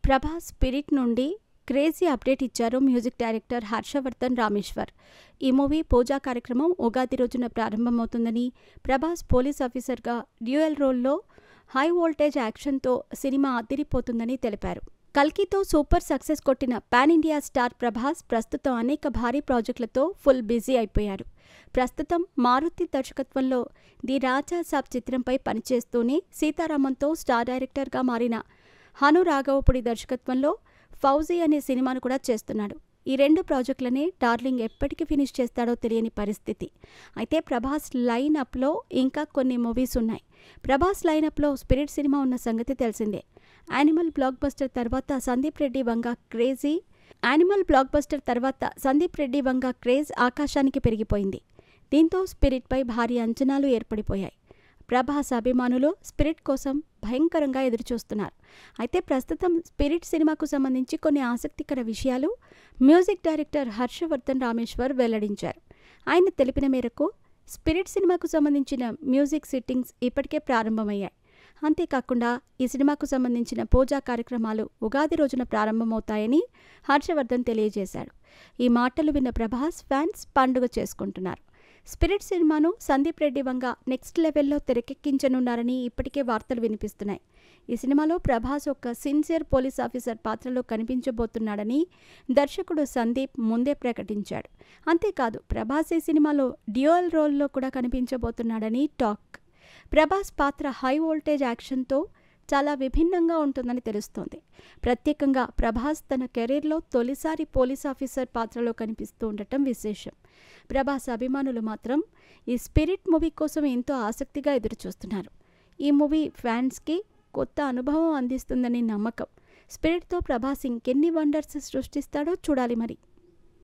Prabhas spirit నుండి crazy update ఇచ్చారు music director Harshavardhan Rameshwar. ఈ మూవీ పూజా కార్యక్రమం ఉగాది రోజున ప్రారంభమవుతుందని, ప్రభాస్ పోలీస్ ఆఫీసర్గా డ్యూయల్ రోల్లో హై వోల్టేజ్ యాక్షన్తో సినిమా అదిరిపోతుందని తెలిపారు. కల్కితో సూపర్ సక్సెస్ కొట్టిన పాన్ ఇండియా స్టార్ ప్రభాస్ ప్రస్తుతం అనేక భారీ ప్రాజెక్టులతో ఫుల్ బిజీ అయిపోయారు. ప్రస్తుతం మారుతి దర్శకత్వంలో ది రాజా సాబ్ చిత్రంపై పనిచేస్తూనే సీతారామంతో స్టార్ డైరెక్టర్గా మారిన హను రాఘవపుడి దర్శకత్వంలో ఫౌజీ అనే సినిమాను కూడా చేస్తున్నాడు. ఈ 2 ప్రాజెక్టులనే డార్లింగ్ ఎప్పటికి ఫినిష్ చేస్తాడో తెలియని పరిస్థితి. అయితే ప్రభాస్ లైనప్లో ఇంకా కొన్ని మూవీస్ ఉన్నాయి. ప్రభాస్ లైనప్లో స్పిరిట్ సినిమా ఉన్న సంగతి తెలిసిందే. యానిమల్ బ్లాక్ బస్టర్ తర్వాత సందీప్ రెడ్డి వంగ క్రేజ్ ఆకాశానికి పెరిగిపోయింది. దీంతో స్పిరిట్పై భారీ అంచనాలు ఏర్పడిపోయాయి. ప్రభాస్ అభిమానులు స్పిరిట్ కోసం భయంకరంగా ఎదురుచూస్తున్నారు. అయితే ప్రస్తుతం స్పిరిట్ సినిమాకు సంబంధించి కొన్ని ఆసక్తికర విషయాలు మ్యూజిక్ డైరెక్టర్ హర్షవర్ధన్ రామేశ్వర్ వెల్లడించారు. ఆయన తెలిపిన మేరకు స్పిరిట్ సినిమాకు సంబంధించిన మ్యూజిక్ సిట్టింగ్స్ ఇప్పటికే ప్రారంభమయ్యాయి. అంతేకాకుండా ఈ సినిమాకు సంబంధించిన పూజా కార్యక్రమాలు ఉగాది రోజున ప్రారంభమవుతాయని హర్షవర్ధన్ తెలియజేశాడు. ఈ మాటలు విన్న ప్రభాస్ ఫ్యాన్స్ పండుగ చేసుకుంటున్నారు. స్పిరిట్ సినిమాను సందీప్ రెడ్డి వంగ నెక్స్ట్ లెవెల్లో తెరకెక్కించనున్నారని ఇప్పటికే వార్తలు వినిపిస్తున్నాయి. ఈ సినిమాలో ప్రభాస్ ఒక సిన్సియర్ పోలీస్ ఆఫీసర్ పాత్రలో కనిపించబోతున్నాడని దర్శకుడు సందీప్ ముందే ప్రకటించాడు. అంతేకాదు ప్రభాస్ ఈ సినిమాలో డ్యూయల్ రోల్లో కూడా కనిపించబోతున్నాడని టాక్. ప్రభాస్ పాత్ర హై వోల్టేజ్ యాక్షన్తో చాలా విభిన్నంగా ఉంటుందని తెలుస్తోంది. ప్రత్యేకంగా ప్రభాస్ తన కెరీర్లో తొలిసారి పోలీస్ ఆఫీసర్ పాత్రలో కనిపిస్తూ ఉండటం విశేషం. ప్రభాస్ అభిమానులు మాత్రం ఈ స్పిరిట్ మూవీ కోసం ఎంతో ఆసక్తిగా ఎదురుచూస్తున్నారు. ఈ మూవీ ఫ్యాన్స్కి కొత్త అనుభవం అందిస్తుందని నమ్మకం. స్పిరిట్తో ప్రభాస్ ఇంకెన్ని వండర్స్ సృష్టిస్తాడో చూడాలి మరి.